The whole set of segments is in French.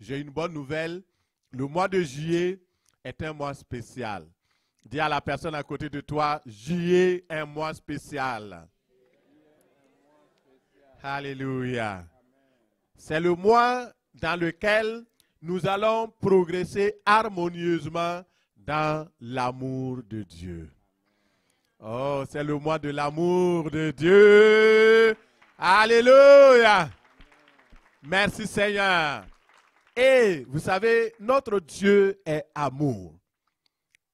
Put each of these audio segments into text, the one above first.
j'ai une bonne nouvelle. Le mois de juillet est un mois spécial. Dis à la personne à côté de toi, juillet est un mois spécial. Alléluia. C'est le mois dans lequel nous allons progresser harmonieusement dans l'amour de Dieu. Oh, c'est le mois de l'amour de Dieu. Alléluia. Merci Seigneur. Et vous savez, notre Dieu est amour.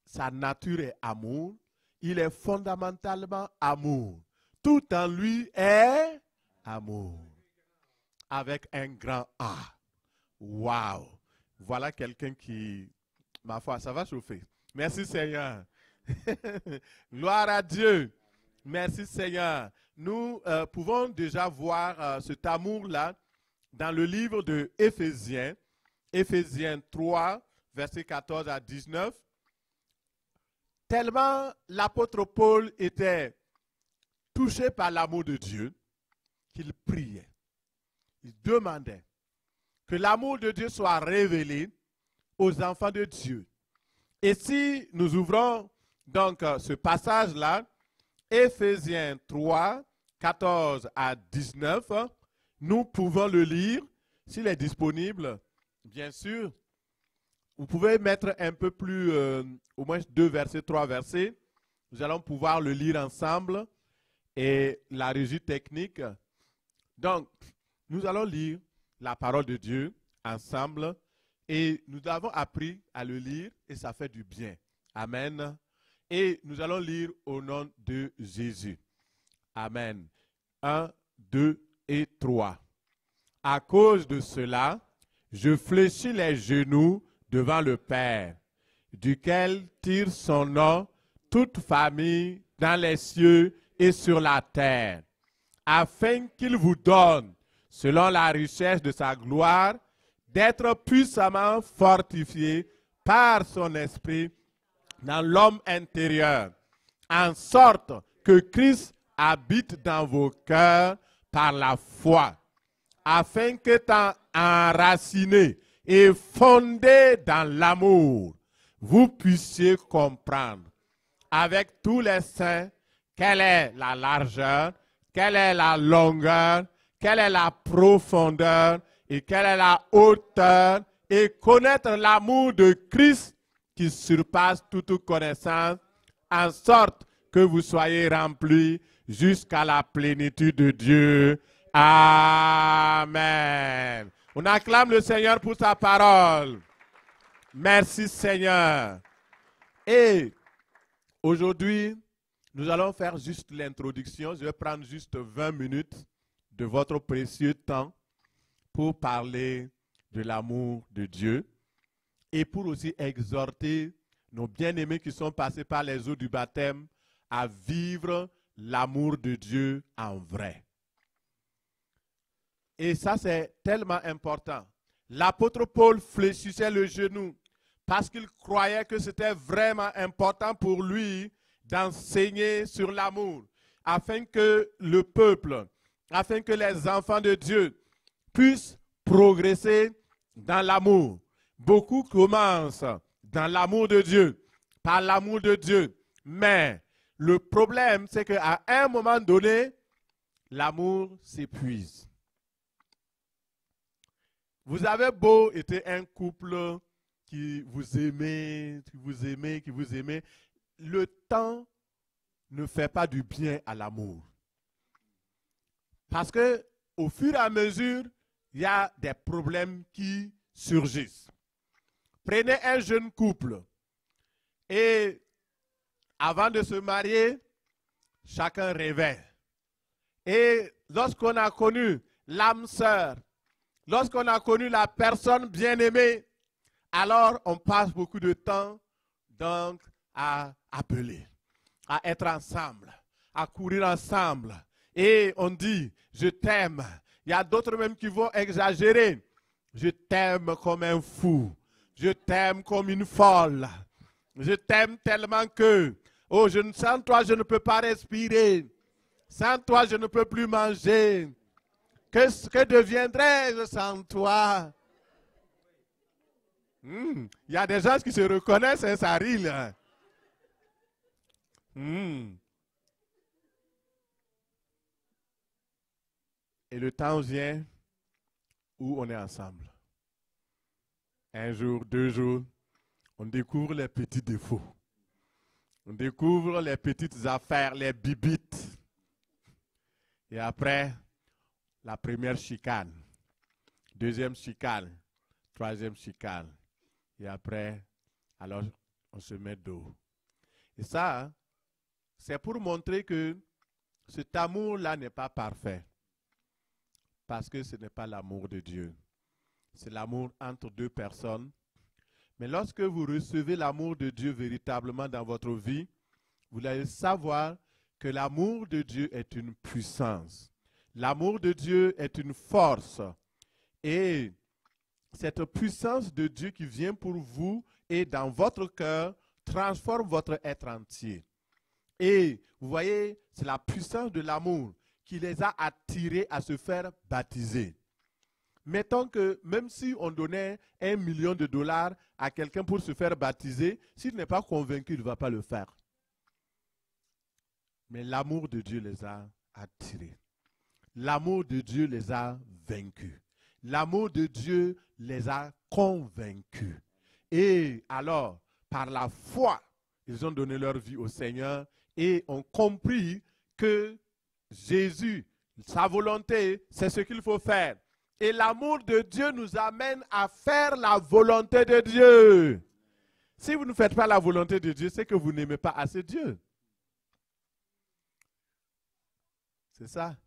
Sa nature est amour. Il est fondamentalement amour. Tout en lui est amour. Avec un grand A. Waouh. Voilà quelqu'un qui, ma foi, ça va chauffer. Merci Seigneur. Gloire à Dieu. Merci Seigneur. Nous pouvons déjà voir cet amour-là dans le livre de Éphésiens. Éphésiens 3, versets 14 à 19. Tellement l'apôtre Paul était touché par l'amour de Dieu qu'il priait. Il demandait que l'amour de Dieu soit révélé aux enfants de Dieu. Et si nous ouvrons donc ce passage-là, Éphésiens 3, 14 à 19, nous pouvons le lire, s'il est disponible, bien sûr. Vous pouvez mettre un peu plus, au moins 2 versets, 3 versets. Nous allons pouvoir le lire ensemble et la régie technique. Donc, nous allons lire la parole de Dieu ensemble et nous avons appris à le lire et ça fait du bien. Amen. Et nous allons lire au nom de Jésus. Amen. 1, 2 et 3. À cause de cela, je fléchis les genoux devant le Père, duquel tire son nom toute famille dans les cieux et sur la terre, afin qu'il vous donne, selon la richesse de sa gloire, d'être puissamment fortifié par son esprit dans l'homme intérieur, en sorte que Christ habite dans vos cœurs par la foi, afin qu'étant enraciné et fondé dans l'amour, vous puissiez comprendre avec tous les saints quelle est la largeur, quelle est la longueur, quelle est la profondeur et quelle est la hauteur, et connaître l'amour de Christ qui surpasse toute connaissance, en sorte que vous soyez remplis jusqu'à la plénitude de Dieu. Amen. On acclame le Seigneur pour sa parole. Merci Seigneur. Et aujourd'hui, nous allons faire juste l'introduction. Je vais prendre juste 20 minutes de votre précieux temps pour parler de l'amour de Dieu et pour aussi exhorter nos bien-aimés qui sont passés par les eaux du baptême à vivre l'amour de Dieu en vrai. Et ça, c'est tellement important. L'apôtre Paul fléchissait le genou parce qu'il croyait que c'était vraiment important pour lui d'enseigner sur l'amour, afin que le peuple, afin que les enfants de Dieu puissent progresser dans l'amour. Beaucoup commencent dans l'amour de Dieu, par l'amour de Dieu. Mais le problème, c'est qu'à un moment donné, l'amour s'épuise. Vous avez beau être un couple qui vous aimez, le temps ne fait pas du bien à l'amour. Parce que au fur et à mesure, il y a des problèmes qui surgissent. Prenez un jeune couple et avant de se marier, chacun rêvait. Et lorsqu'on a connu l'âme sœur, lorsqu'on a connu la personne bien-aimée, alors on passe beaucoup de temps donc à appeler, à être ensemble, à courir ensemble. Et on dit, je t'aime. Il y a d'autres même qui vont exagérer. Je t'aime comme un fou. Je t'aime comme une folle. Je t'aime tellement que, oh, sans toi, je ne peux pas respirer. Sans toi, je ne peux plus manger. Que deviendrais-je sans toi? Il y a des gens qui se reconnaissent, hein, ça rit là. Et le temps vient où on est ensemble. Un jour, 2 jours, on découvre les petits défauts. On découvre les petites affaires, les bibites. Et après, la première chicane, deuxième chicane, troisième chicane. Et après, alors, on se met dos. Et ça, hein, c'est pour montrer que cet amour-là n'est pas parfait. Parce que ce n'est pas l'amour de Dieu. C'est l'amour entre deux personnes. Mais lorsque vous recevez l'amour de Dieu véritablement dans votre vie, vous allez savoir que l'amour de Dieu est une puissance. L'amour de Dieu est une force. Et cette puissance de Dieu qui vient pour vous et dans votre cœur transforme votre être entier. Et vous voyez, c'est la puissance de l'amour qui les a attirés à se faire baptiser. Mettons que même si on donnait $1 million à quelqu'un pour se faire baptiser, s'il n'est pas convaincu, il ne va pas le faire. Mais l'amour de Dieu les a attirés. L'amour de Dieu les a vaincus. L'amour de Dieu les a convaincus. Et alors, par la foi, ils ont donné leur vie au Seigneur et ont compris que Jésus, sa volonté, c'est ce qu'il faut faire. Et l'amour de Dieu nous amène à faire la volonté de Dieu. Si vous ne faites pas la volonté de Dieu, c'est que vous n'aimez pas assez Dieu. C'est ça.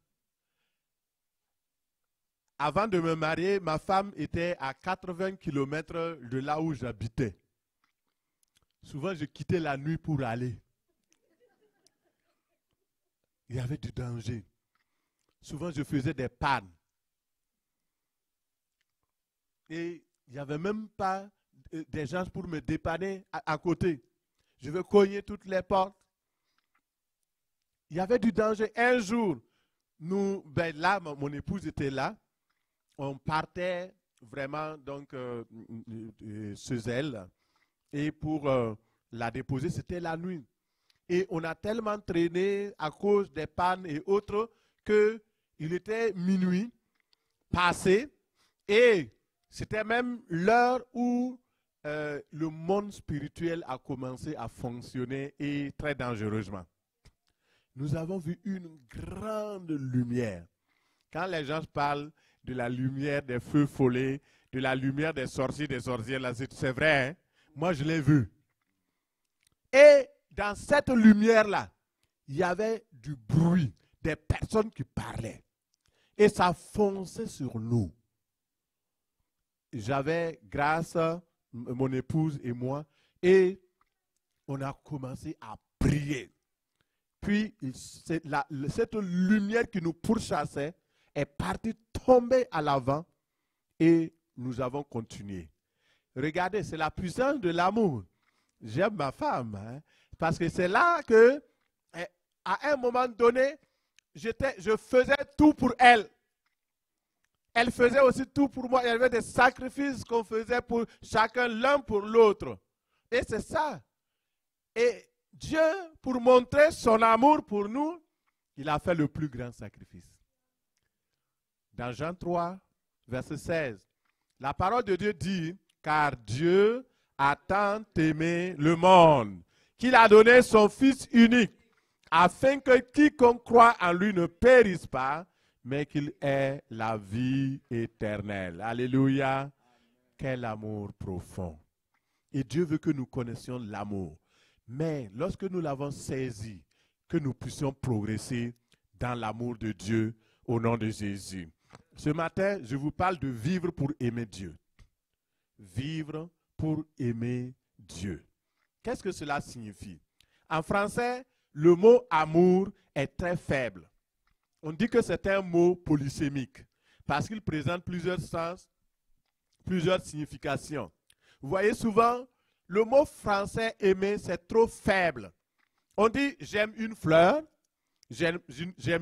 Avant de me marier, ma femme était à 80 km de là où j'habitais. Souvent, je quittais la nuit pour aller. Il y avait du danger. Souvent, je faisais des pannes. Et il n'y avait même pas des gens pour me dépanner à côté. Je vais cogner toutes les portes. Il y avait du danger. Un jour, là, mon épouse était là. On partait vraiment donc chez elle. Et pour la déposer, c'était la nuit. Et on a tellement traîné à cause des pannes et autres qu'il était minuit passé. Et c'était même l'heure où le monde spirituel a commencé à fonctionner et très dangereusement. Nous avons vu une grande lumière. Quand les gens parlent de la lumière des feux follets, de la lumière des sorciers, des sorcières, là, c'est vrai, hein? Moi je l'ai vu. Et dans cette lumière-là, il y avait du bruit, des personnes qui parlaient. Et ça fonçait sur nous. J'avais grâce à mon épouse et moi, et on a commencé à prier. Puis, cette lumière qui nous pourchassait est partie tomber à l'avant et nous avons continué. Regardez, c'est la puissance de l'amour. J'aime ma femme, hein, parce que c'est là que, à un moment donné, je faisais tout pour elle. Elle faisait aussi tout pour moi. Il y avait des sacrifices qu'on faisait pour chacun, l'un pour l'autre. Et c'est ça. Et Dieu, pour montrer son amour pour nous, il a fait le plus grand sacrifice. Dans Jean 3, verset 16, la parole de Dieu dit, « Car Dieu a tant aimé le monde, qu'il a donné son Fils unique, afin que quiconque croit en lui ne périsse pas, mais qu'il ait la vie éternelle. » Alléluia. Quel amour profond. Et Dieu veut que nous connaissions l'amour. Mais lorsque nous l'avons saisi, que nous puissions progresser dans l'amour de Dieu au nom de Jésus. Ce matin, je vous parle de vivre pour aimer Dieu. Vivre pour aimer Dieu. Qu'est-ce que cela signifie? En français, le mot amour est très faible. On dit que c'est un mot polysémique parce qu'il présente plusieurs sens, plusieurs significations. Vous voyez souvent, le mot français aimer, c'est trop faible. On dit j'aime une fleur, j'aime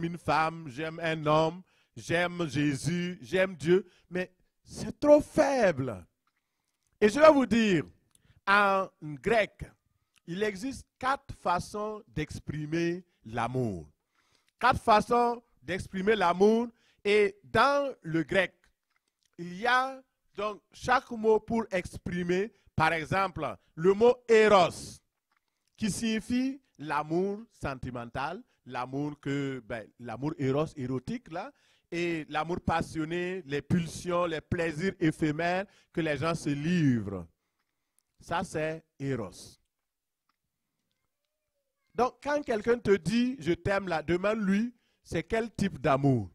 une femme, j'aime un homme, j'aime Jésus, j'aime Dieu, mais c'est trop faible. Et je vais vous dire, en grec, il existe 4 façons d'exprimer l'amour. 4 façons d'exprimer l'amour. Et dans le grec, il y a donc chaque mot pour exprimer, par exemple, le mot eros, qui signifie l'amour sentimental, l'amour l'amour eros, érotique, là, et l'amour passionné, les pulsions, les plaisirs éphémères que les gens se livrent. Ça, c'est eros. Donc, quand quelqu'un te dit « je t'aime », là, demande-lui, c'est quel type d'amour?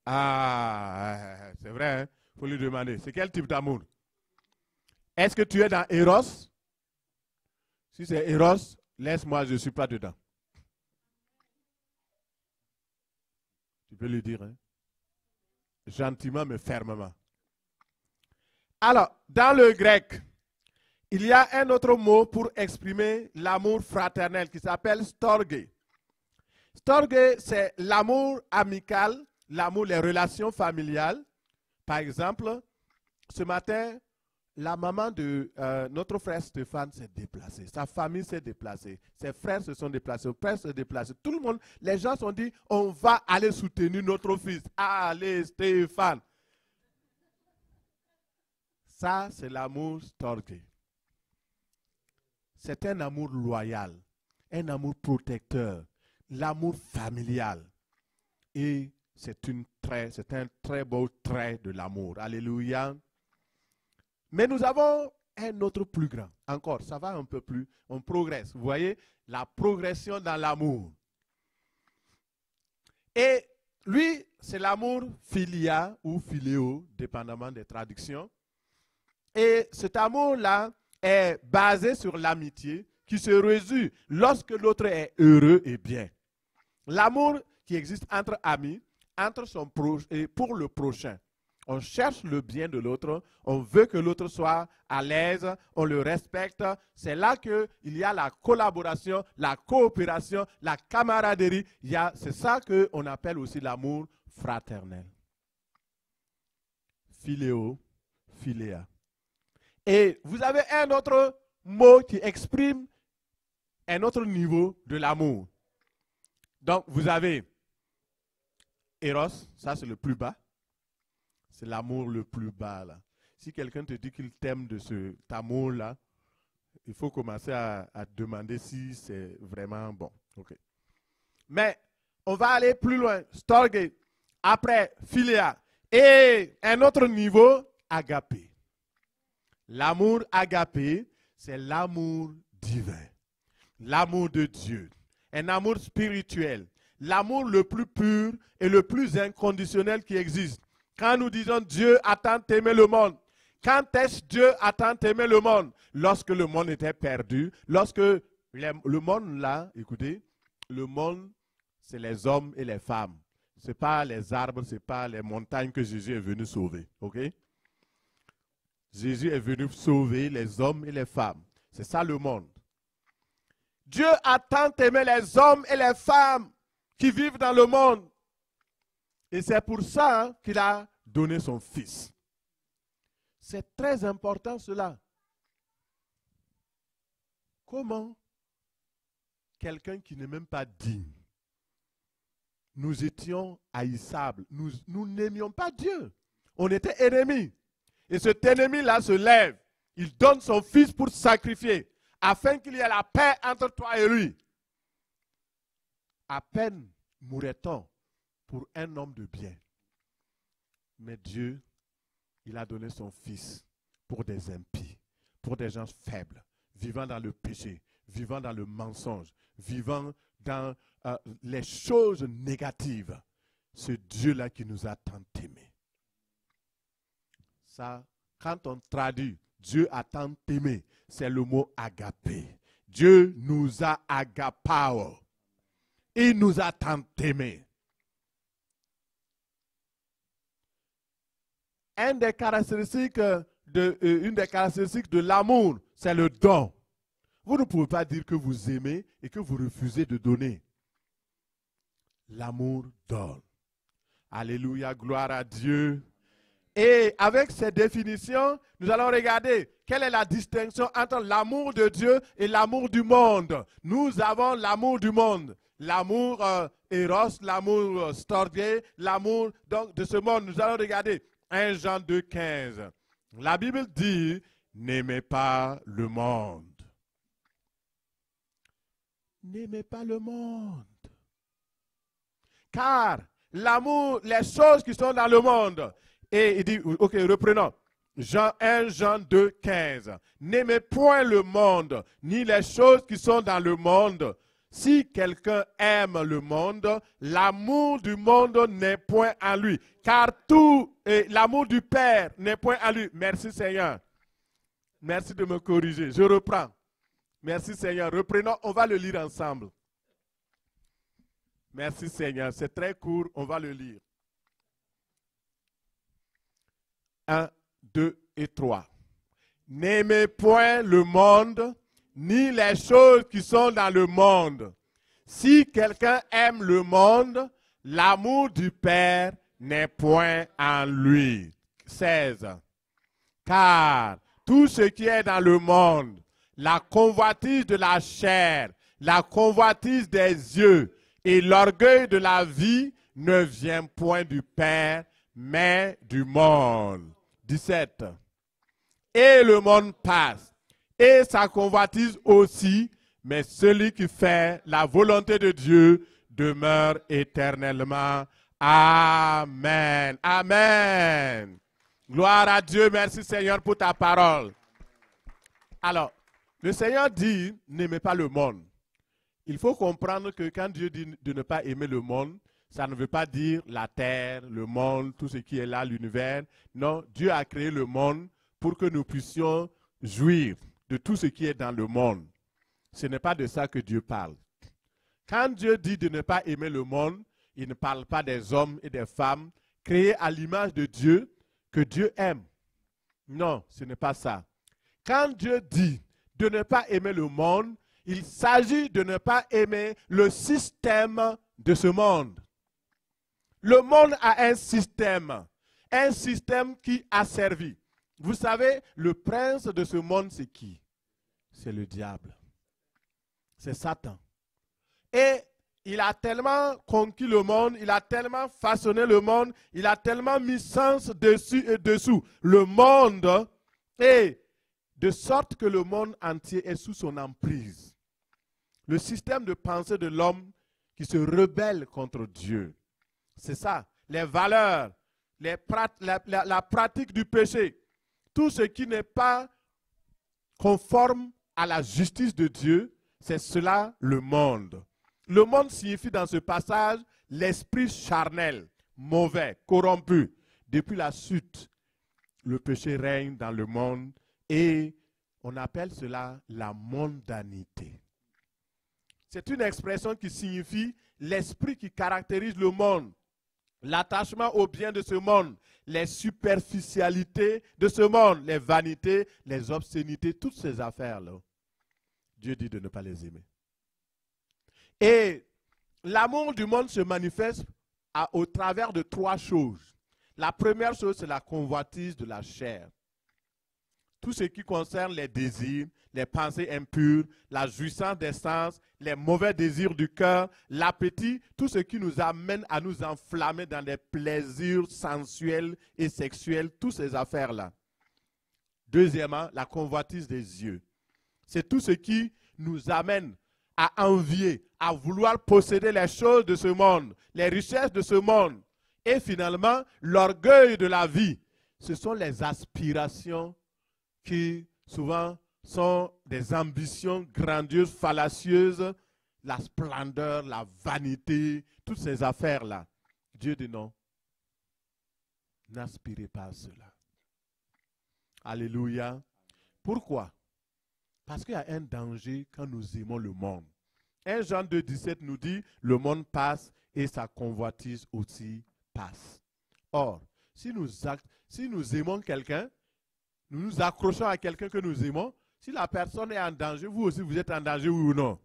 Ah, c'est vrai, hein? Il faut lui demander, c'est quel type d'amour? Est-ce que tu es dans Eros? Si c'est Eros, laisse-moi, je ne suis pas dedans. Tu peux lui dire, hein? Gentiment mais fermement. Alors, dans le grec, il y a un autre mot pour exprimer l'amour fraternel qui s'appelle storge. Storge, c'est l'amour amical, l'amour, les relations familiales. Par exemple, ce matin, la maman de notre frère Stéphane s'est déplacée. Sa famille s'est déplacée. Ses frères se sont déplacés. Ses frères se sont déplacés. Tout le monde, les gens se sont dit, on va aller soutenir notre fils. Allez, Stéphane. Ça, c'est l'amour storge. C'est un amour loyal, un amour protecteur, l'amour familial. Et c'est un très beau trait de l'amour. Alléluia. Mais nous avons un autre plus grand. Encore, ça va un peu plus, on progresse. Vous voyez, la progression dans l'amour. Et lui, c'est l'amour philia ou philéo, dépendamment des traductions. Et cet amour-là est basé sur l'amitié qui se résout lorsque l'autre est heureux et bien. L'amour qui existe entre amis, entre son proche et pour le prochain. On cherche le bien de l'autre, on veut que l'autre soit à l'aise, on le respecte. C'est là qu'il y a la collaboration, la coopération, la camaraderie. C'est ça qu'on appelle aussi l'amour fraternel. Philéo, philéa. Et vous avez un autre mot qui exprime un autre niveau de l'amour. Donc vous avez Eros, ça c'est le plus bas. C'est l'amour le plus bas, là. Si quelqu'un te dit qu'il t'aime de cet amour-là, il faut commencer à demander si c'est vraiment bon. Okay. Mais on va aller plus loin. Storge, après philia. Et un autre niveau, agapé. L'amour agapé, c'est l'amour divin. L'amour de Dieu. Un amour spirituel. L'amour le plus pur et le plus inconditionnel qui existe. Quand nous disons Dieu a tant aimé le monde, quand est-ce Dieu a tant aimé le monde? Lorsque le monde était perdu, lorsque le monde là, écoutez, le monde, c'est les hommes et les femmes. Ce n'est pas les arbres, ce n'est pas les montagnes que Jésus est venu sauver. Ok? Jésus est venu sauver les hommes et les femmes. C'est ça le monde. Dieu a tant aimé les hommes et les femmes qui vivent dans le monde. Et c'est pour ça qu'il a donné son fils. C'est très important cela. Comment quelqu'un qui n'est même pas digne, nous étions haïssables, nous n'aimions pas Dieu. On était ennemis. Et cet ennemi-là se lève. Il donne son fils pour sacrifier, afin qu'il y ait la paix entre toi et lui. À peine mourrait-on pour un homme de bien. Mais Dieu, il a donné son fils pour des impies, pour des gens faibles, vivant dans le péché, vivant dans le mensonge, vivant dans les choses négatives. Ce Dieu-là qui nous a tant aimés. Ça, quand on traduit Dieu a tant aimé, c'est le mot agapé. Dieu nous a agapao. Il nous a tant aimés. Une des caractéristiques de l'amour, c'est le don. Vous ne pouvez pas dire que vous aimez et que vous refusez de donner. L'amour donne. Alléluia, gloire à Dieu. Et avec ces définitions, nous allons regarder quelle est la distinction entre l'amour de Dieu et l'amour du monde. Nous avons l'amour du monde, l'amour éros, l'amour storge, l'amour de ce monde. Nous allons regarder 1 Jean 2,15. La Bible dit, n'aimez pas le monde. N'aimez pas le monde. Car l'amour, les choses qui sont dans le monde, et il dit, ok, reprenons. 1 Jean 2,15. N'aimez point le monde, ni les choses qui sont dans le monde. Si quelqu'un aime le monde, l'amour du monde n'est point en lui. Car tout, l'amour du Père n'est point en lui. Merci Seigneur. Merci de me corriger. Je reprends. Merci Seigneur. Reprenons, on va le lire ensemble. Merci Seigneur. C'est très court, on va le lire. 1, 2 et 3. N'aimez point le monde, ni les choses qui sont dans le monde. Si quelqu'un aime le monde, l'amour du Père n'est point en lui. 16. Car tout ce qui est dans le monde, la convoitise de la chair, la convoitise des yeux et l'orgueil de la vie ne vient point du Père, mais du monde. 17. Et le monde passe, et sa convoitise aussi, mais celui qui fait la volonté de Dieu demeure éternellement. Amen. Amen. Gloire à Dieu. Merci Seigneur pour ta parole. Alors, le Seigneur dit, n'aimez pas le monde. Il faut comprendre que quand Dieu dit de ne pas aimer le monde, ça ne veut pas dire la terre, le monde, tout ce qui est là, l'univers. Non, Dieu a créé le monde pour que nous puissions jouir de tout ce qui est dans le monde. Ce n'est pas de ça que Dieu parle. Quand Dieu dit de ne pas aimer le monde, il ne parle pas des hommes et des femmes créés à l'image de Dieu que Dieu aime. Non, ce n'est pas ça. Quand Dieu dit de ne pas aimer le monde, il s'agit de ne pas aimer le système de ce monde. Le monde a un système qui a servi. Vous savez, le prince de ce monde, c'est qui? C'est le diable. C'est Satan. Et il a tellement conquis le monde, il a tellement façonné le monde, il a tellement mis sens dessus et dessous le monde, et de sorte que le monde entier est sous son emprise. Le système de pensée de l'homme qui se rebelle contre Dieu. C'est ça, les valeurs, la pratique du péché, tout ce qui n'est pas conforme à la justice de Dieu, c'est cela le monde. Le monde signifie dans ce passage l'esprit charnel, mauvais, corrompu. Depuis la chute, le péché règne dans le monde et on appelle cela la mondanité. C'est une expression qui signifie l'esprit qui caractérise le monde, l'attachement aux biens de ce monde, les superficialités de ce monde, les vanités, les obscénités, toutes ces affaires-là. Dieu dit de ne pas les aimer. Et l'amour du monde se manifeste au travers de 3 choses. La première chose, c'est la convoitise de la chair. Tout ce qui concerne les désirs, les pensées impures, la jouissance des sens, les mauvais désirs du cœur, l'appétit, tout ce qui nous amène à nous enflammer dans des plaisirs sensuels et sexuels, toutes ces affaires-là. Deuxièmement, la convoitise des yeux. C'est tout ce qui nous amène à envier, à vouloir posséder les choses de ce monde, les richesses de ce monde. Et finalement, l'orgueil de la vie. Ce sont les aspirations qui souvent sont des ambitions grandioses, fallacieuses, la splendeur, la vanité, toutes ces affaires-là. Dieu dit non. N'aspirez pas à cela. Alléluia. Pourquoi? Parce qu'il y a un danger quand nous aimons le monde. 1 Jean 2, 17 nous dit, le monde passe et sa convoitise aussi passe. Or, si nous aimons quelqu'un, nous nous accrochons à quelqu'un que nous aimons, si la personne est en danger, vous aussi vous êtes en danger, oui ou non?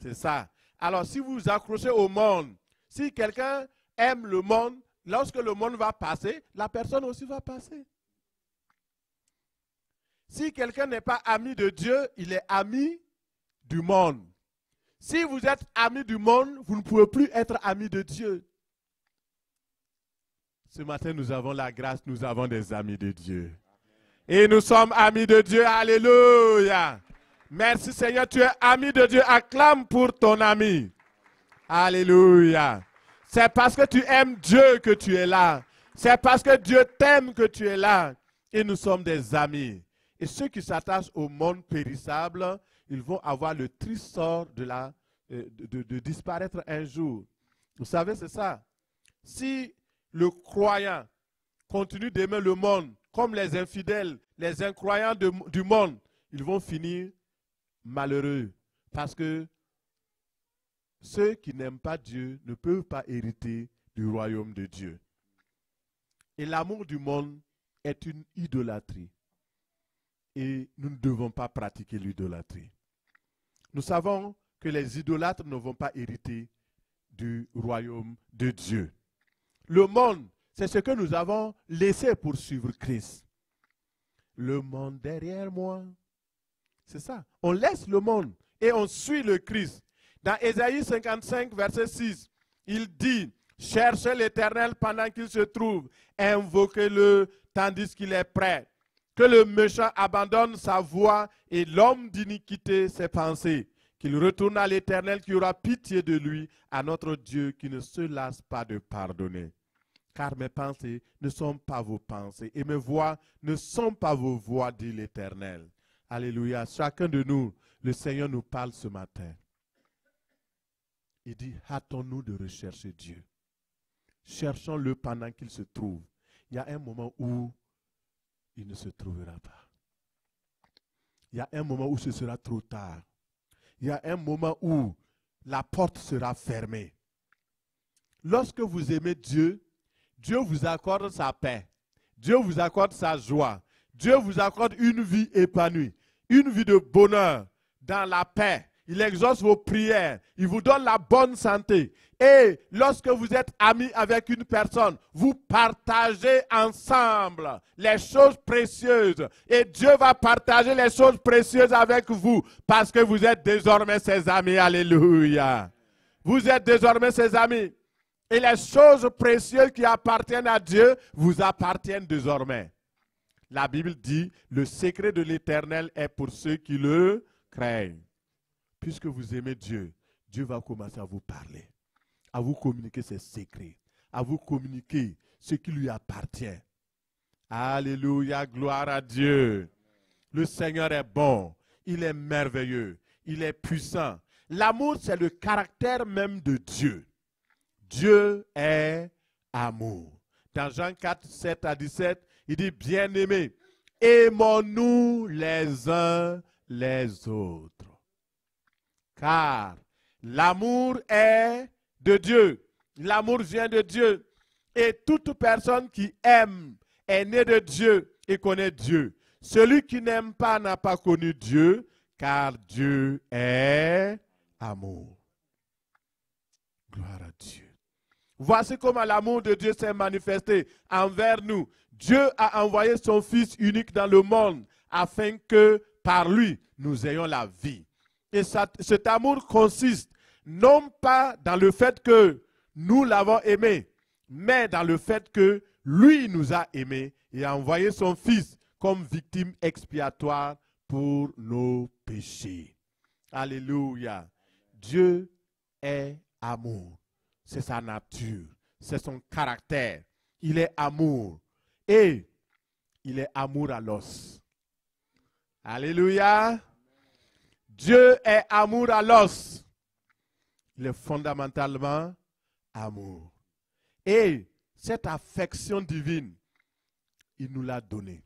C'est ça. Alors, si vous vous accrochez au monde, si quelqu'un aime le monde, lorsque le monde va passer, la personne aussi va passer. Si quelqu'un n'est pas ami de Dieu, il est ami du monde. Si vous êtes ami du monde, vous ne pouvez plus être ami de Dieu. Ce matin, nous avons la grâce, nous avons des amis de Dieu. Et nous sommes amis de Dieu. Alléluia. Merci Seigneur, tu es ami de Dieu. Acclame pour ton ami. Alléluia. C'est parce que tu aimes Dieu que tu es là. C'est parce que Dieu t'aime que tu es là. Et nous sommes des amis. Et ceux qui s'attachent au monde périssable, ils vont avoir le triste sort de disparaître un jour. Vous savez, c'est ça. Si le croyant continue d'aimer le monde, comme les infidèles, les incroyants du monde, ils vont finir malheureux. Parce que ceux qui n'aiment pas Dieu ne peuvent pas hériter du royaume de Dieu. Et l'amour du monde est une idolâtrie. Et nous ne devons pas pratiquer l'idolâtrie. Nous savons que les idolâtres ne vont pas hériter du royaume de Dieu. Le monde, c'est ce que nous avons laissé pour suivre Christ. Le monde derrière moi. C'est ça. On laisse le monde et on suit le Christ. Dans Ésaïe 55, verset 6, il dit, « Cherchez l'Éternel pendant qu'il se trouve, invoquez-le tandis qu'il est prêt. Que le méchant abandonne sa voie et l'homme d'iniquité ses pensées. Qu'il retourne à l'Éternel qui aura pitié de lui, à notre Dieu qui ne se lasse pas de pardonner. Car mes pensées ne sont pas vos pensées et mes voix ne sont pas vos voix, dit l'Éternel. » Alléluia. Chacun de nous, le Seigneur nous parle ce matin. Il dit, hâtons-nous de rechercher Dieu. Cherchons-le pendant qu'il se trouve. Il y a un moment où il ne se trouvera pas. Il y a un moment où ce sera trop tard. Il y a un moment où la porte sera fermée. Lorsque vous aimez Dieu, Dieu vous accorde sa paix. Dieu vous accorde sa joie. Dieu vous accorde une vie épanouie, une vie de bonheur, dans la paix. Il exauce vos prières. Il vous donne la bonne santé. Et lorsque vous êtes amis avec une personne, vous partagez ensemble les choses précieuses. Et Dieu va partager les choses précieuses avec vous parce que vous êtes désormais ses amis. Alléluia. Vous êtes désormais ses amis. Et les choses précieuses qui appartiennent à Dieu vous appartiennent désormais. La Bible dit, le secret de l'Éternel est pour ceux qui le craignent. Puisque vous aimez Dieu, Dieu va commencer à vous parler, à vous communiquer ses secrets, à vous communiquer ce qui lui appartient. Alléluia, gloire à Dieu. Le Seigneur est bon, il est merveilleux, il est puissant. L'amour, c'est le caractère même de Dieu. Dieu est amour. Dans Jean 4, 7 à 17, il dit, bien-aimés, aimons-nous les uns les autres. Car l'amour est de Dieu. L'amour vient de Dieu. Et toute personne qui aime est née de Dieu et connaît Dieu. Celui qui n'aime pas n'a pas connu Dieu, car Dieu est amour. Gloire à Dieu. Voici comment l'amour de Dieu s'est manifesté envers nous. Dieu a envoyé son Fils unique dans le monde afin que par lui nous ayons la vie. Et cet amour consiste non pas dans le fait que nous l'avons aimé, mais dans le fait que lui nous a aimés et a envoyé son Fils comme victime expiatoire pour nos péchés. Alléluia. Dieu est amour. C'est sa nature, c'est son caractère. Il est amour et il est amour à l'os. Alléluia. Dieu est amour à l'os. Il est fondamentalement amour. Et cette affection divine, il nous l'a donnée.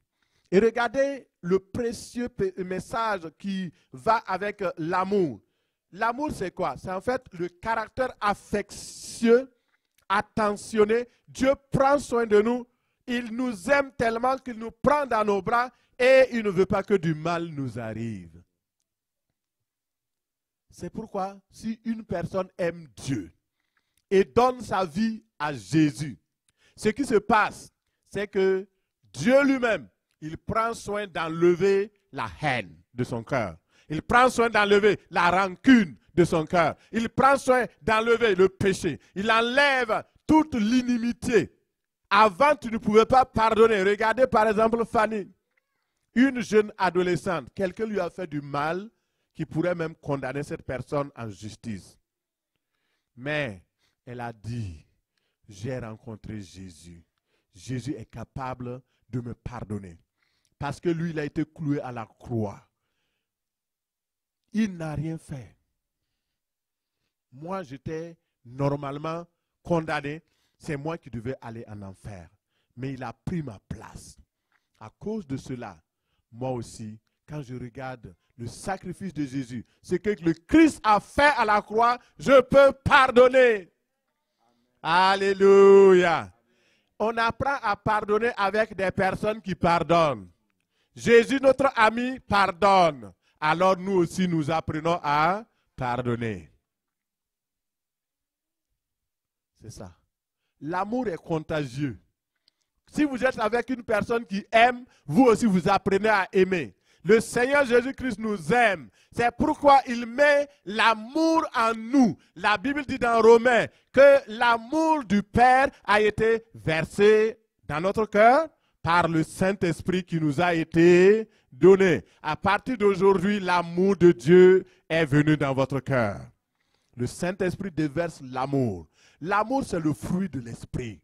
Et regardez le précieux message qui va avec l'amour. L'amour, c'est quoi? C'est en fait le caractère affectueux, attentionné. Dieu prend soin de nous. Il nous aime tellement qu'il nous prend dans nos bras et il ne veut pas que du mal nous arrive. C'est pourquoi si une personne aime Dieu et donne sa vie à Jésus, ce qui se passe, c'est que Dieu lui-même, il prend soin d'enlever la haine de son cœur. Il prend soin d'enlever la rancune de son cœur. Il prend soin d'enlever le péché. Il enlève toute l'inimitié. Avant, tu ne pouvais pas pardonner. Regardez par exemple Fanny, une jeune adolescente. Quelqu'un lui a fait du mal qui pourrait même condamner cette personne en justice. Mais elle a dit, j'ai rencontré Jésus. Jésus est capable de me pardonner. Parce que lui, il a été cloué à la croix. Il n'a rien fait. Moi, j'étais normalement condamné. C'est moi qui devais aller en enfer. Mais il a pris ma place. À cause de cela, moi aussi, quand je regarde le sacrifice de Jésus, ce que le Christ a fait à la croix, je peux pardonner. Alléluia. On apprend à pardonner avec des personnes qui pardonnent. Jésus, notre ami, pardonne. Alors nous aussi, nous apprenons à pardonner. C'est ça. L'amour est contagieux. Si vous êtes avec une personne qui aime, vous aussi vous apprenez à aimer. Le Seigneur Jésus-Christ nous aime. C'est pourquoi il met l'amour en nous. La Bible dit dans Romains que l'amour du Père a été versé dans notre cœur par le Saint-Esprit qui nous a été donné. À partir d'aujourd'hui, l'amour de Dieu est venu dans votre cœur. Le Saint-Esprit déverse l'amour. L'amour, c'est le fruit de l'Esprit.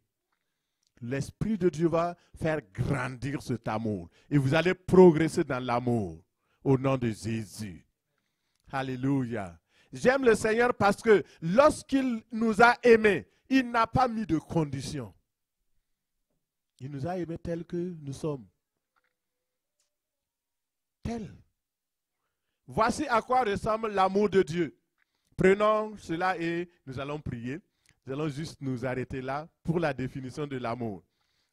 L'Esprit de Dieu va faire grandir cet amour. Et vous allez progresser dans l'amour. Au nom de Jésus. Alléluia. J'aime le Seigneur parce que lorsqu'il nous a aimés, il n'a pas mis de conditions. Il nous a aimés tels que nous sommes. Tels. Voici à quoi ressemble l'amour de Dieu. Prenons cela et nous allons prier. Nous allons juste nous arrêter là pour la définition de l'amour.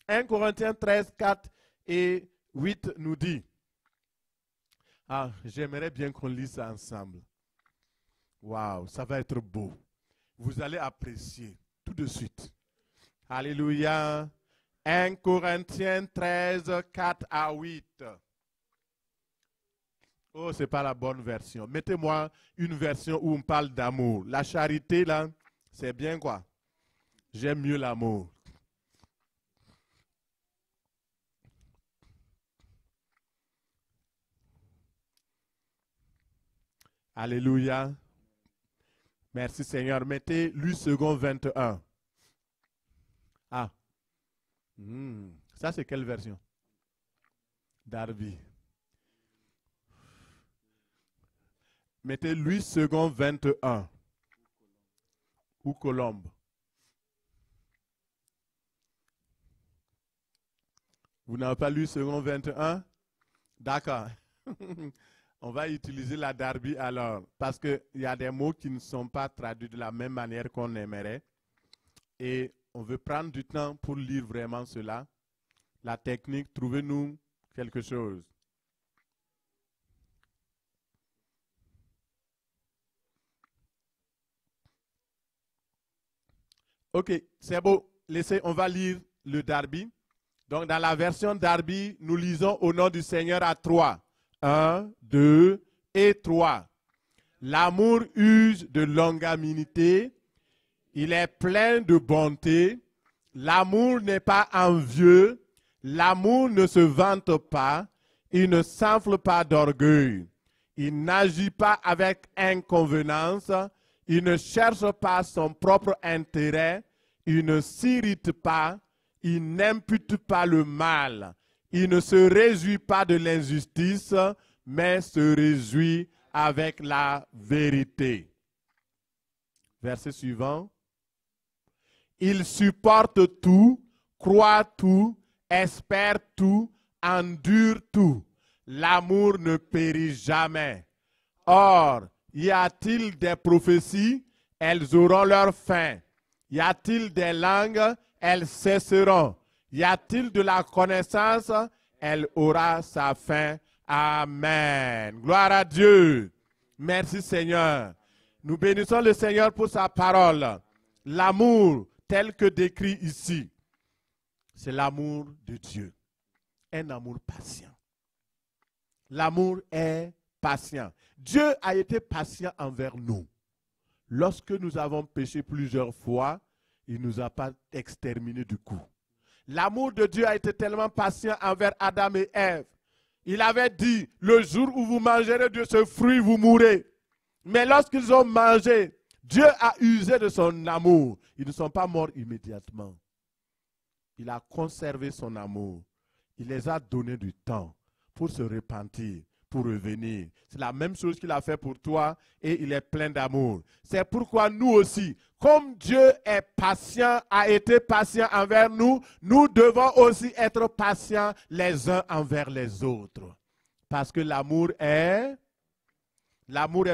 1 Corinthiens 13, 4 et 8 nous dit. J'aimerais bien qu'on lise ça ensemble. Waouh, ça va être beau. Vous allez apprécier tout de suite. Alléluia. 1 Corinthiens 13, 4 à 8. Oh, ce n'est pas la bonne version. Mettez-moi une version où on parle d'amour. La charité, là, c'est bien quoi? J'aime mieux l'amour. Alléluia. Merci Seigneur. Mettez Luc 2 21. Ça c'est quelle version? Darby. Mettez Luc 2 21. Ou Colombe. Vous n'avez pas lu 2 21? D'accord. On va utiliser la Darby alors, parce qu'il y a des mots qui ne sont pas traduits de la même manière qu'on aimerait. Et on veut prendre du temps pour lire vraiment cela. La technique, trouvez-nous quelque chose. Ok, c'est beau. Laissez, on va lire le Darby. Donc, dans la version Darby, nous lisons au nom du Seigneur à 3. 1, 2 et 3. L'amour use de longanimité. Il est plein de bonté. L'amour n'est pas envieux. L'amour ne se vante pas. Il ne s'enfle pas d'orgueil. Il n'agit pas avec inconvenance. Il ne cherche pas son propre intérêt. Il ne s'irrite pas. Il n'impute pas le mal. Il ne se réjouit pas de l'injustice, mais se réjouit avec la vérité. Verset suivant. Il supporte tout, croit tout, espère tout, endure tout. L'amour ne périt jamais. Or, y a-t-il des prophéties? Elles auront leur fin. Y a-t-il des langues? Elles cesseront. Y a-t-il de la connaissance? Elle aura sa fin. Amen. Gloire à Dieu. Merci Seigneur. Nous bénissons le Seigneur pour sa parole. L'amour tel que décrit ici. c'est l'amour de Dieu. Un amour patient. L'amour est patient. Dieu a été patient envers nous. Lorsque nous avons péché plusieurs fois, il ne nous a pas exterminés du coup. L'amour de Dieu a été tellement patient envers Adam et Ève. Il avait dit, le jour où vous mangerez de ce fruit, vous mourrez. Mais lorsqu'ils ont mangé, Dieu a usé de son amour. Ils ne sont pas morts immédiatement. Il a conservé son amour. Il les a donné du temps pour se repentir, pour revenir. C'est la même chose qu'il a fait pour toi et il est plein d'amour. C'est pourquoi nous aussi, comme Dieu est patient, a été patient envers nous, nous devons aussi être patients les uns envers les autres. Parce que l'amour est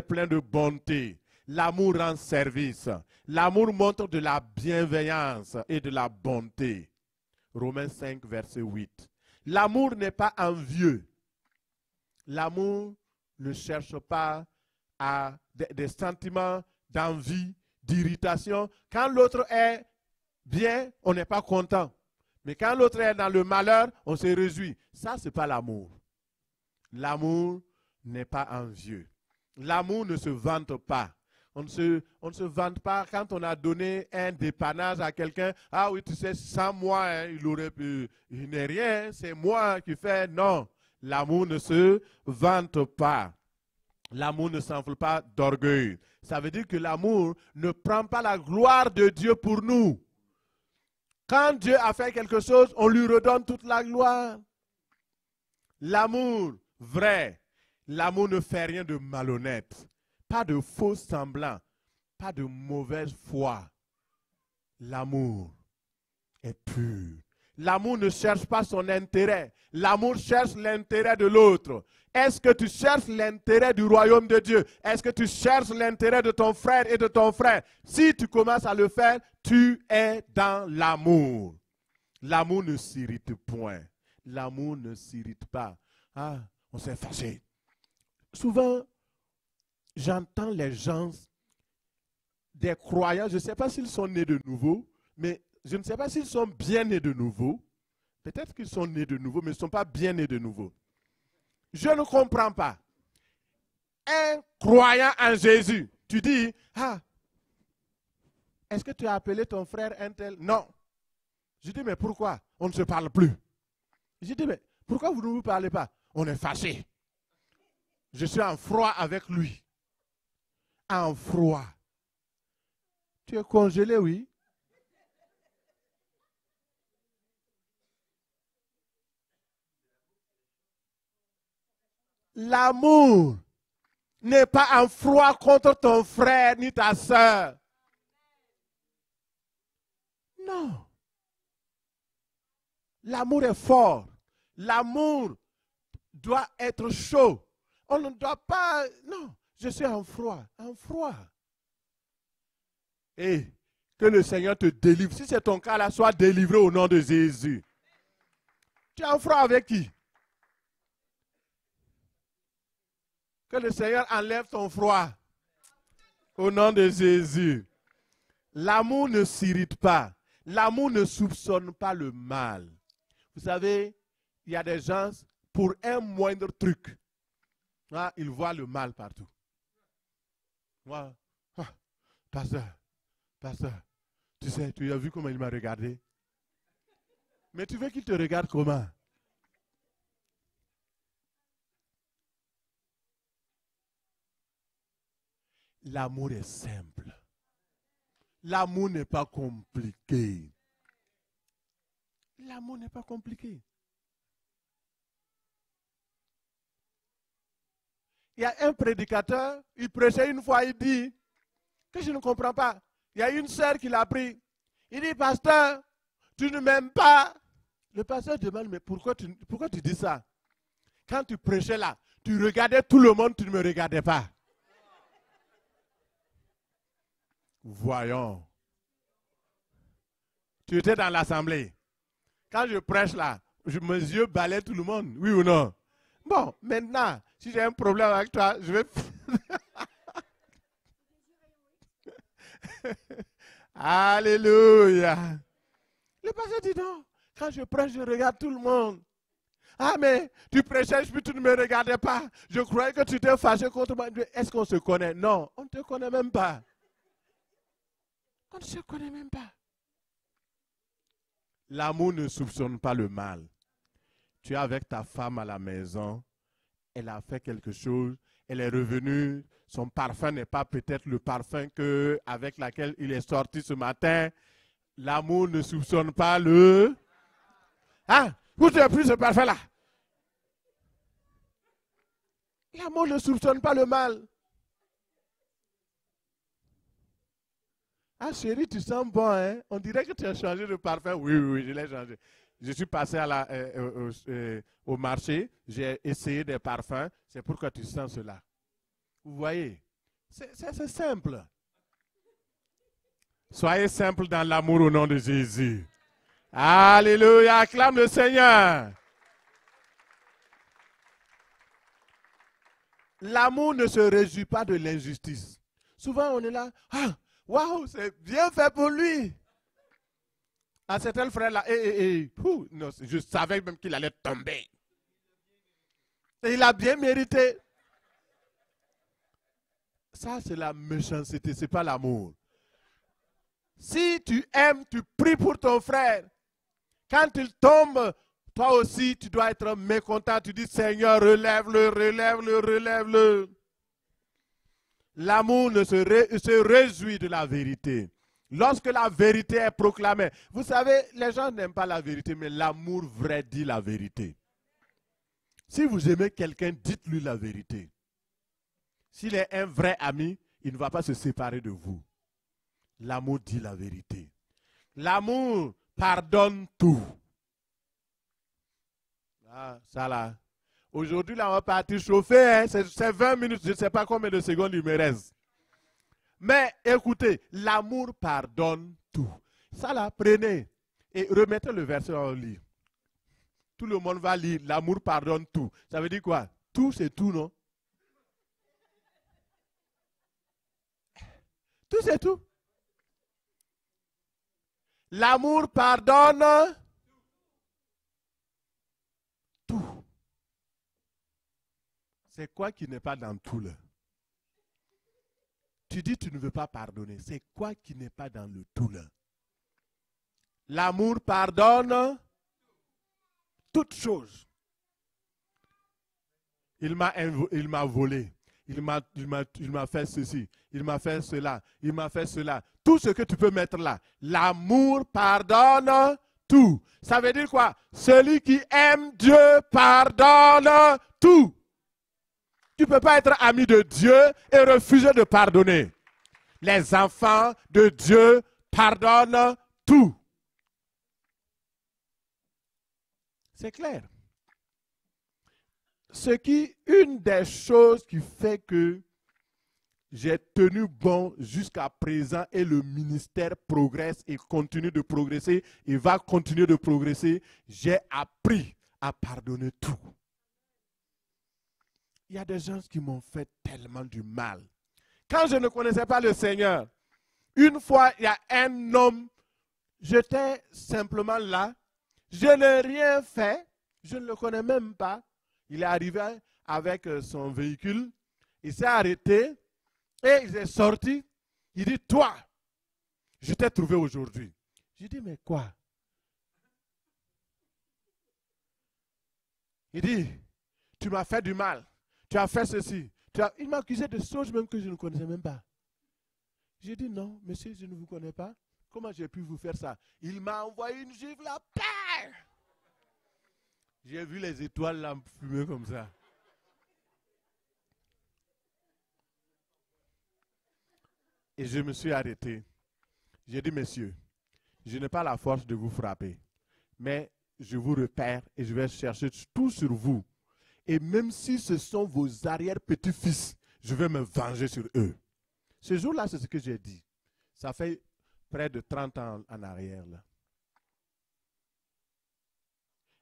plein de bonté. L'amour rend service. L'amour montre de la bienveillance et de la bonté. Romains 5, verset 8. L'amour n'est pas envieux. L'amour ne cherche pas à des sentiments d'envie, d'irritation. Quand l'autre est bien, on n'est pas content. Mais quand l'autre est dans le malheur, on se réjouit. Ça, ce n'est pas l'amour. L'amour n'est pas envieux. L'amour ne se vante pas. On ne se vante pas quand on a donné un dépannage à quelqu'un. Ah oui, tu sais, sans moi, hein, il n'est rien, c'est moi qui fais. Non, l'amour ne se vante pas. L'amour ne s'enfle pas d'orgueil. Ça veut dire que l'amour ne prend pas la gloire de Dieu pour nous. Quand Dieu a fait quelque chose, on lui redonne toute la gloire. L'amour vrai, l'amour ne fait rien de malhonnête. Pas de faux semblants, pas de mauvaise foi. L'amour est pur. L'amour ne cherche pas son intérêt. L'amour cherche l'intérêt de l'autre. Est-ce que tu cherches l'intérêt du royaume de Dieu? Est-ce que tu cherches l'intérêt de ton frère et de ton frère? Si tu commences à le faire, tu es dans l'amour. L'amour ne s'irrite point. L'amour ne s'irrite pas. Ah, on s'est fâché. Souvent, j'entends les gens, des croyants, je ne sais pas s'ils sont nés de nouveau, mais je ne sais pas s'ils sont bien nés de nouveau. Peut-être qu'ils sont nés de nouveau, mais ils ne sont pas bien nés de nouveau. Je ne comprends pas. Un croyant en Jésus, tu dis, ah, est-ce que tu as appelé ton frère un tel? Non. Je dis, mais pourquoi? On ne se parle plus. Je dis, mais pourquoi vous ne vous parlez pas? On est fâchés. Je suis en froid avec lui. En froid. Tu es congelé, oui. L'amour n'est pas en froid contre ton frère ni ta soeur. Non. L'amour est fort. L'amour doit être chaud. On ne doit pas... Non, je suis en froid. En froid. Et que le Seigneur te délivre. Si c'est ton cas là, sois délivré au nom de Jésus. Tu es en froid avec qui? Que le Seigneur enlève ton froid. Au nom de Jésus. L'amour ne s'irrite pas. L'amour ne soupçonne pas le mal. Vous savez, il y a des gens, pour un moindre truc, hein, ils voient le mal partout. Moi, pasteur, tu sais, tu as vu comment il m'a regardé? Mais tu veux qu'il te regarde comment? L'amour est simple. L'amour n'est pas compliqué. L'amour n'est pas compliqué. Il y a un prédicateur, il prêchait une fois, il dit que je ne comprends pas. Il y a une sœur qui l'a pris. Il dit, pasteur, tu ne m'aimes pas. Le pasteur demande, mais pourquoi tu dis ça? Quand tu prêchais là, tu regardais tout le monde, tu ne me regardais pas. Voyons. Tu étais dans l'assemblée. Quand je prêche là, mes yeux balaient tout le monde, oui ou non? Bon, maintenant, si j'ai un problème avec toi, je vais... Alléluia. Le pasteur dit non. Quand je prêche, je regarde tout le monde. Ah, mais tu prêchais, puis tu ne me regardais pas. Je croyais que tu t'es fâché contre moi. Est-ce qu'on se connaît? Non, on ne te connaît même pas. On ne se connaît même pas. L'amour ne soupçonne pas le mal. Tu es avec ta femme à la maison, elle a fait quelque chose, elle est revenue, son parfum n'est pas peut-être le parfum avec lequel il est sorti ce matin. L'amour ne soupçonne pas le... Ah, où tu as pris ce parfum-là? L'amour ne soupçonne pas le mal. Ah chérie, tu sens bon, hein? On dirait que tu as changé de parfum. Oui, oui, je l'ai changé. Je suis passé au marché, j'ai essayé des parfums, c'est pourquoi tu sens cela. Vous voyez, c'est simple. Soyez simple dans l'amour au nom de Jésus. Alléluia, acclame le Seigneur. L'amour ne se réjouit pas de l'injustice. Souvent on est là, ah, waouh, c'est bien fait pour lui. Ah, c'est tel frère là, non, je savais même qu'il allait tomber. Et il a bien mérité. Ça, c'est la méchanceté, ce n'est pas l'amour. Si tu aimes, tu pries pour ton frère. Quand il tombe, toi aussi, tu dois être mécontent. Tu dis, Seigneur, relève-le, relève-le, relève-le. L'amour se réjouit de la vérité. Lorsque la vérité est proclamée. Vous savez, les gens n'aiment pas la vérité, mais l'amour vrai dit la vérité. Si vous aimez quelqu'un, dites-lui la vérité. S'il est un vrai ami, il ne va pas se séparer de vous. L'amour dit la vérité. L'amour pardonne tout. Ah, ça là. Aujourd'hui, là, on va partir chauffer. Hein? C'est 20 minutes, je ne sais pas combien de secondes il me reste. Mais écoutez, l'amour pardonne tout. Ça là, prenez et remettez le verset en lit. Tout le monde va lire, l'amour pardonne tout. Ça veut dire quoi? Tout, c'est tout, non? Tout, c'est tout. L'amour pardonne tout. C'est quoi qui n'est pas dans tout là? Tu dis tu ne veux pas pardonner. C'est quoi qui n'est pas dans le tout là? L'amour pardonne toutes choses. Il m'a volé. Il m'a fait ceci. Il m'a fait cela. Il m'a fait cela. Tout ce que tu peux mettre là. L'amour pardonne tout. Ça veut dire quoi? Celui qui aime Dieu pardonne tout. Tu ne peux pas être ami de Dieu et refuser de pardonner. Les enfants de Dieu pardonnent tout. C'est clair. Une des choses qui fait que j'ai tenu bon jusqu'à présent et le ministère progresse et continue de progresser et va continuer de progresser, j'ai appris à pardonner tout. Il y a des gens qui m'ont fait tellement du mal. Quand je ne connaissais pas le Seigneur, une fois, il y a un homme, j'étais simplement là, je n'ai rien fait, je ne le connais même pas. Il est arrivé avec son véhicule, il s'est arrêté et il est sorti. Il dit, toi, je t'ai trouvé aujourd'hui. J'ai dit, mais quoi? Il dit, tu m'as fait du mal. Tu as fait ceci. Il m'a accusé de choses même que je ne connaissais même pas. J'ai dit non, monsieur, je ne vous connais pas. Comment j'ai pu vous faire ça? Il m'a envoyé une gifle à paix. J'ai vu les étoiles là fumer comme ça. Et je me suis arrêté. J'ai dit, messieurs, je n'ai pas la force de vous frapper. Mais je vous repère et je vais chercher tout sur vous. Et même si ce sont vos arrière-petits-fils, je vais me venger sur eux. Ce jour-là, c'est ce que j'ai dit. Ça fait près de 30 ans en arrière. Là.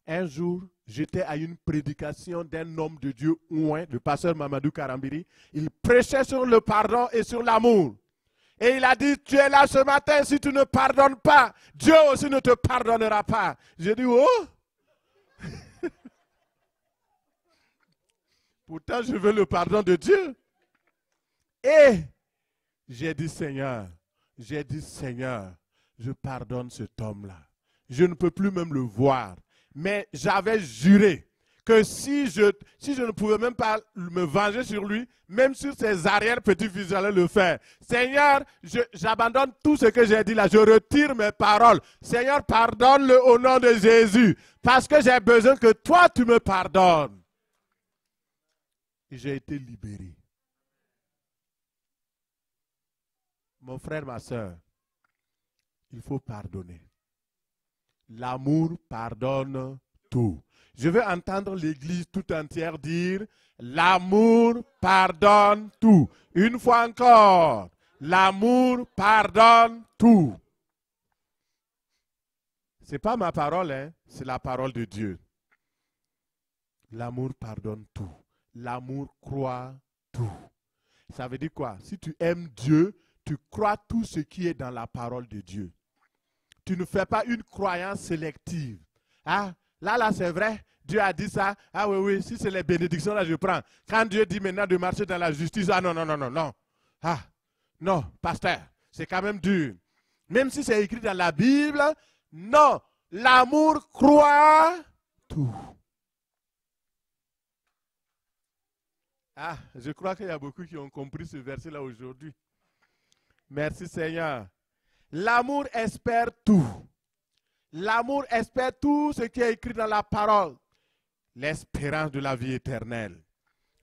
Un jour, j'étais à une prédication d'un homme de Dieu, le pasteur Mamadou Karambiri. Il prêchait sur le pardon et sur l'amour. Et il a dit, tu es là ce matin, si tu ne pardonnes pas, Dieu aussi ne te pardonnera pas. J'ai dit, oh! Pourtant, je veux le pardon de Dieu. Et j'ai dit, Seigneur, je pardonne cet homme-là. Je ne peux plus même le voir. Mais j'avais juré que si je ne pouvais même pas me venger sur lui, même sur ses arrière-petits-fils, j'allais le faire. Seigneur, j'abandonne tout ce que j'ai dit là. Je retire mes paroles. Seigneur, pardonne-le au nom de Jésus. Parce que j'ai besoin que toi, tu me pardonnes. Et j'ai été libéré. Mon frère, ma soeur, il faut pardonner. L'amour pardonne tout. Je veux entendre l'église tout entière dire, l'amour pardonne tout. Une fois encore, l'amour pardonne tout. Ce n'est pas ma parole, hein? C'est la parole de Dieu. L'amour pardonne tout. L'amour croit tout. Ça veut dire quoi? Si tu aimes Dieu, tu crois tout ce qui est dans la parole de Dieu. Tu ne fais pas une croyance sélective. Ah, là, c'est vrai. Dieu a dit ça. Ah oui, si c'est les bénédictions, là, je prends. Quand Dieu dit maintenant de marcher dans la justice, ah non. Ah, non, pasteur, c'est quand même dur. Même si c'est écrit dans la Bible, non. L'amour croit tout. Ah, je crois qu'il y a beaucoup qui ont compris ce verset-là aujourd'hui. Merci Seigneur. L'amour espère tout. L'amour espère tout ce qui est écrit dans la parole. L'espérance de la vie éternelle.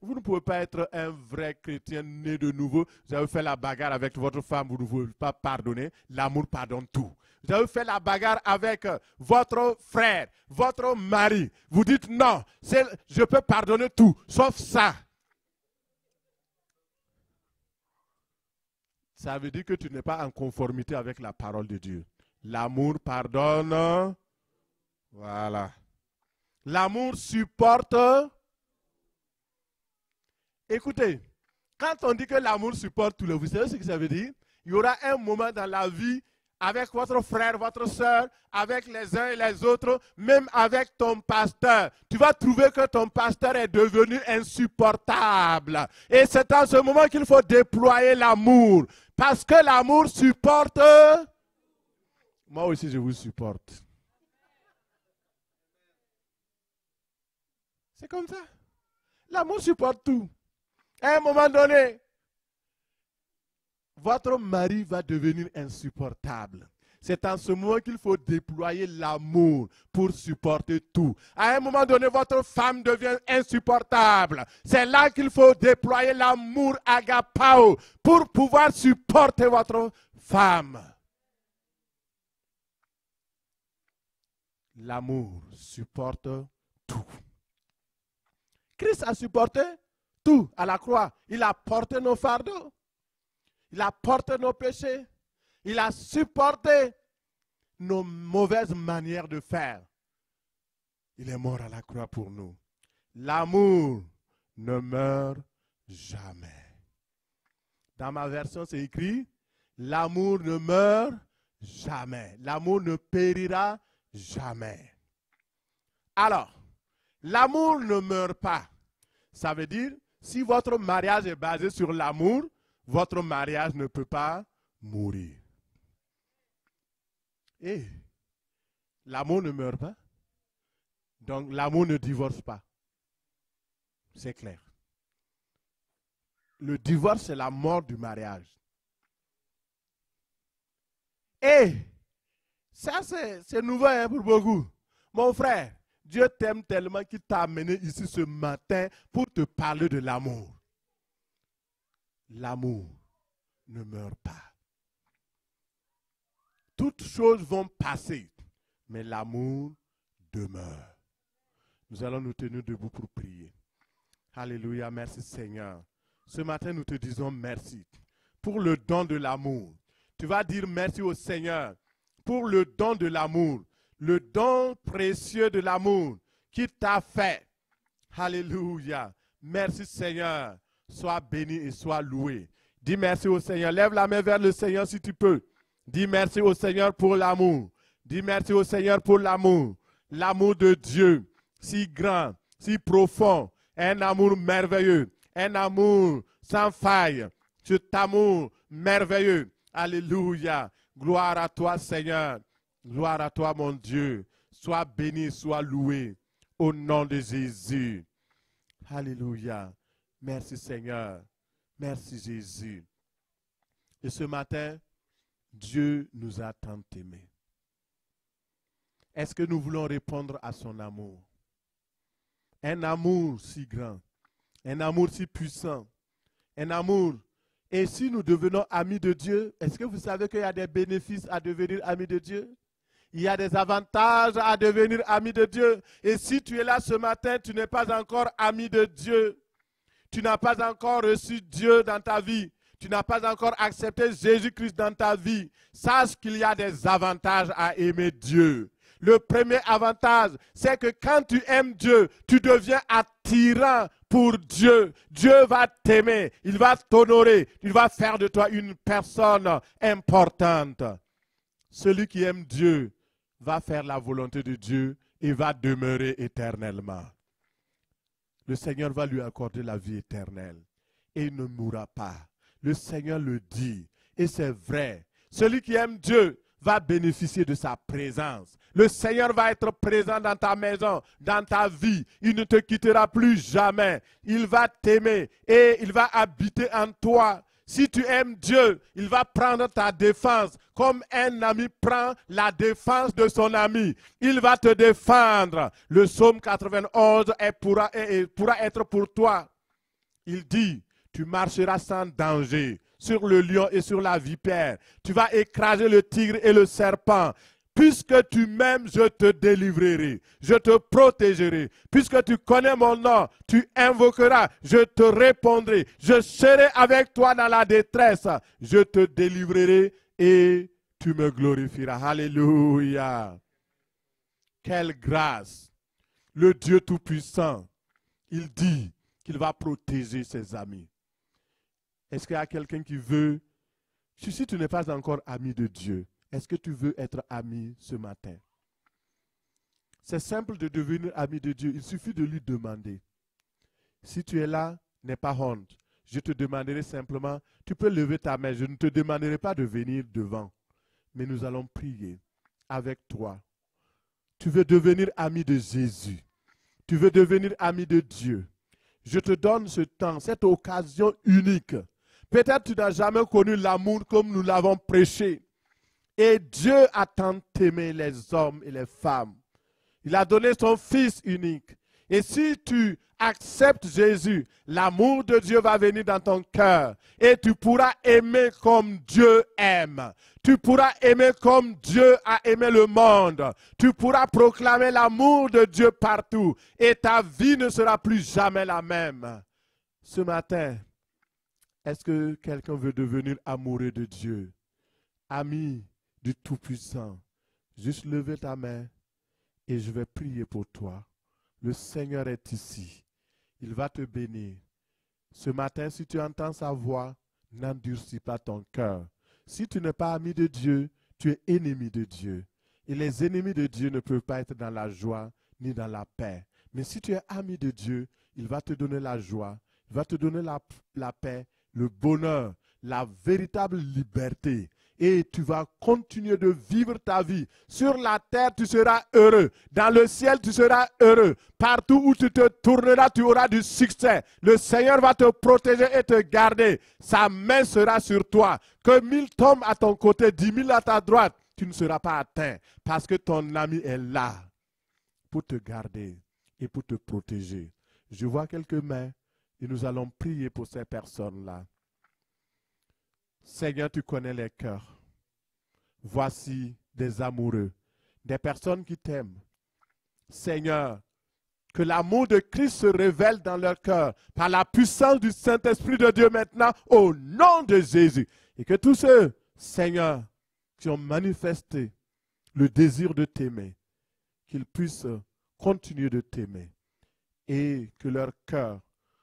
Vous ne pouvez pas être un vrai chrétien né de nouveau. Vous avez fait la bagarre avec votre femme, vous ne pouvez pas pardonner. L'amour pardonne tout. Vous avez fait la bagarre avec votre frère, votre mari. Vous dites non, je peux pardonner tout, sauf ça. Ça veut dire que tu n'es pas en conformité avec la parole de Dieu. L'amour pardonne. Voilà. L'amour supporte. Écoutez, quand on dit que l'amour supporte tout, vous savez ce que ça veut dire? Il y aura un moment dans la vie avec votre frère, votre soeur, avec les uns et les autres, même avec ton pasteur. Tu vas trouver que ton pasteur est devenu insupportable. Et c'est en ce moment qu'il faut déployer l'amour. Parce que l'amour supporte. Moi aussi, je vous supporte. C'est comme ça. L'amour supporte tout. À un moment donné, votre mari va devenir insupportable. C'est en ce moment qu'il faut déployer l'amour pour supporter tout. À un moment donné, votre femme devient insupportable. C'est là qu'il faut déployer l'amour agapao pour pouvoir supporter votre femme. L'amour supporte tout. Christ a supporté tout à la croix. Il a porté nos fardeaux. Il a porté nos péchés. Il a supporté nos mauvaises manières de faire. Il est mort à la croix pour nous. L'amour ne meurt jamais. Dans ma version, c'est écrit, l'amour ne meurt jamais. L'amour ne périra jamais. Alors, l'amour ne meurt pas. Ça veut dire, si votre mariage est basé sur l'amour, votre mariage ne peut pas mourir. Et l'amour ne meurt pas. Donc l'amour ne divorce pas. C'est clair. Le divorce, c'est la mort du mariage. Et ça, c'est nouveau hein, pour beaucoup. Mon frère, Dieu t'aime tellement qu'il t'a amené ici ce matin pour te parler de l'amour. L'amour ne meurt pas. Toutes choses vont passer, mais l'amour demeure. Nous allons nous tenir debout pour prier. Alléluia, merci Seigneur. Ce matin, nous te disons merci pour le don de l'amour. Tu vas dire merci au Seigneur pour le don de l'amour, le don précieux de l'amour qu'il t'a fait. Alléluia. Merci Seigneur. Sois béni et sois loué. Dis merci au Seigneur. Lève la main vers le Seigneur si tu peux. Dis merci au Seigneur pour l'amour. Dis merci au Seigneur pour l'amour. L'amour de Dieu, si grand, si profond. Un amour merveilleux. Un amour sans faille. Cet amour merveilleux. Alléluia. Gloire à toi, Seigneur. Gloire à toi, mon Dieu. Sois béni, sois loué. Au nom de Jésus. Alléluia. Merci, Seigneur. Merci, Jésus. Et ce matin, Dieu nous a tant aimés. Est-ce que nous voulons répondre à son amour? Un amour si grand, un amour si puissant, un amour. Et si nous devenons amis de Dieu, est-ce que vous savez qu'il y a des bénéfices à devenir amis de Dieu? Il y a des avantages à devenir ami de Dieu. Et si tu es là ce matin, tu n'es pas encore ami de Dieu. Tu n'as pas encore reçu Dieu dans ta vie. Tu n'as pas encore accepté Jésus-Christ dans ta vie. Sache qu'il y a des avantages à aimer Dieu. Le premier avantage, c'est que quand tu aimes Dieu, tu deviens attirant pour Dieu. Dieu va t'aimer, il va t'honorer, il va faire de toi une personne importante. Celui qui aime Dieu va faire la volonté de Dieu et va demeurer éternellement. Le Seigneur va lui accorder la vie éternelle et il ne mourra pas. Le Seigneur le dit et c'est vrai. Celui qui aime Dieu va bénéficier de sa présence. Le Seigneur va être présent dans ta maison, dans ta vie. Il ne te quittera plus jamais. Il va t'aimer et il va habiter en toi. Si tu aimes Dieu, il va prendre ta défense comme un ami prend la défense de son ami. Il va te défendre. Le psaume 91 pourra être pour toi. Il dit, tu marcheras sans danger sur le lion et sur la vipère. Tu vas écraser le tigre et le serpent. Puisque tu m'aimes, je te délivrerai, je te protégerai. Puisque tu connais mon nom, tu invoqueras, je te répondrai. Je serai avec toi dans la détresse. Je te délivrerai et tu me glorifieras. Alléluia. Quelle grâce. Le Dieu Tout-Puissant, il dit qu'il va protéger ses amis. Est-ce qu'il y a quelqu'un qui veut, si tu n'es pas encore ami de Dieu, est-ce que tu veux être ami ce matin? C'est simple de devenir ami de Dieu. Il suffit de lui demander. Si tu es là, n'aie pas honte. Je te demanderai simplement, tu peux lever ta main. Je ne te demanderai pas de venir devant. Mais nous allons prier avec toi. Tu veux devenir ami de Jésus. Tu veux devenir ami de Dieu. Je te donne ce temps, cette occasion unique. Peut-être tu n'as jamais connu l'amour comme nous l'avons prêché. Et Dieu a tant aimé les hommes et les femmes. Il a donné son Fils unique. Et si tu acceptes Jésus, l'amour de Dieu va venir dans ton cœur. Et tu pourras aimer comme Dieu aime. Tu pourras aimer comme Dieu a aimé le monde. Tu pourras proclamer l'amour de Dieu partout. Et ta vie ne sera plus jamais la même. Ce matin, est-ce que quelqu'un veut devenir amoureux de Dieu? Ami du Tout-Puissant, juste levez ta main et je vais prier pour toi. Le Seigneur est ici. Il va te bénir. Ce matin, si tu entends sa voix, n'endurcis pas ton cœur. Si tu n'es pas ami de Dieu, tu es ennemi de Dieu. Et les ennemis de Dieu ne peuvent pas être dans la joie ni dans la paix. Mais si tu es ami de Dieu, il va te donner la joie, il va te donner la paix, le bonheur, la véritable liberté. Et tu vas continuer de vivre ta vie. Sur la terre, tu seras heureux. Dans le ciel, tu seras heureux. Partout où tu te tourneras, tu auras du succès. Le Seigneur va te protéger et te garder. Sa main sera sur toi. Que 1000 tombent à ton côté, 10 000 à ta droite, tu ne seras pas atteint. Parce que ton ami est là pour te garder et pour te protéger. Je vois quelques mains et nous allons prier pour ces personnes-là. Seigneur, tu connais les cœurs. Voici des amoureux, des personnes qui t'aiment. Seigneur, que l'amour de Christ se révèle dans leur cœur par la puissance du Saint-Esprit de Dieu maintenant au nom de Jésus. Et que tous ceux, Seigneur, qui ont manifesté le désir de t'aimer, qu'ils puissent continuer de t'aimer et que leur cœur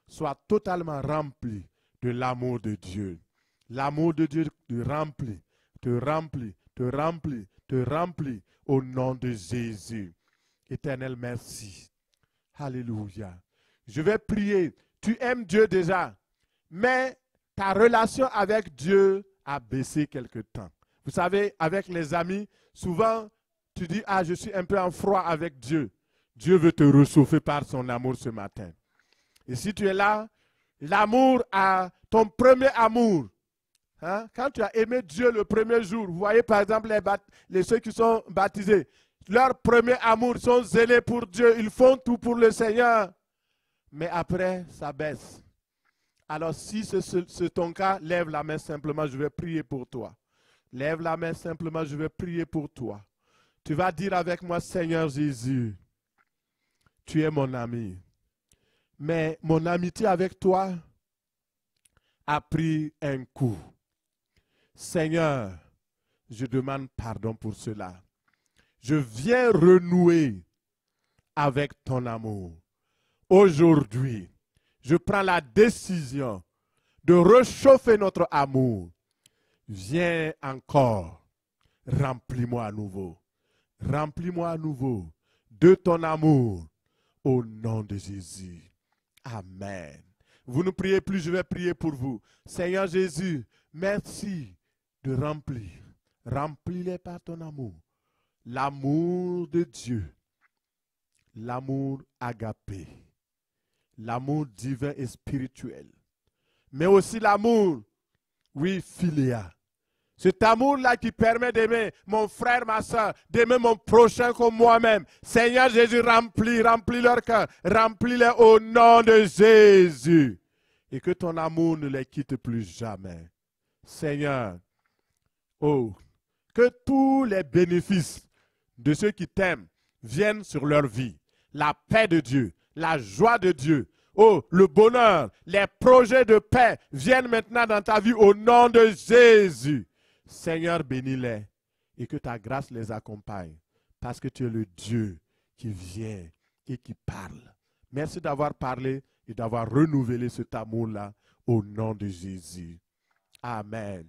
soit totalement rempli de l'amour de Dieu. L'amour de Dieu te remplit, te remplit, te remplit, te remplit au nom de Jésus. Éternel, merci. Alléluia. Je vais prier. Tu aimes Dieu déjà, mais ta relation avec Dieu a baissé quelque temps. Vous savez, avec les amis, souvent, tu dis, ah, je suis un peu en froid avec Dieu. Dieu veut te réchauffer par son amour ce matin. Et si tu es là, l'amour à ton premier amour, hein, quand tu as aimé Dieu le premier jour, vous voyez par exemple ceux qui sont baptisés, leur premier amour, ils sont zélés pour Dieu, ils font tout pour le Seigneur. Mais après, ça baisse. Alors si c'est ton cas, lève la main simplement, je vais prier pour toi. Lève la main simplement, je vais prier pour toi. Tu vas dire avec moi, Seigneur Jésus, tu es mon ami. Mais mon amitié avec toi a pris un coup. Seigneur, je demande pardon pour cela. Je viens renouer avec ton amour. Aujourd'hui, je prends la décision de réchauffer notre amour. Viens encore, remplis-moi à nouveau. Remplis-moi à nouveau de ton amour au nom de Jésus. Amen. Vous ne priez plus, je vais prier pour vous. Seigneur Jésus, merci de remplir. Remplis-les par ton amour. L'amour de Dieu. L'amour agapé. L'amour divin et spirituel. Mais aussi l'amour, oui, philia. Cet amour-là qui permet d'aimer mon frère, ma soeur, d'aimer mon prochain comme moi-même. Seigneur Jésus, remplis leur cœur. Remplis-les au nom de Jésus. Et que ton amour ne les quitte plus jamais. Seigneur, oh, que tous les bénéfices de ceux qui t'aiment viennent sur leur vie. La paix de Dieu, la joie de Dieu, oh, le bonheur, les projets de paix viennent maintenant dans ta vie au nom de Jésus. Seigneur, bénis-les et que ta grâce les accompagne parce que tu es le Dieu qui vient et qui parle. Merci d'avoir parlé et d'avoir renouvelé cet amour-là au nom de Jésus. Amen.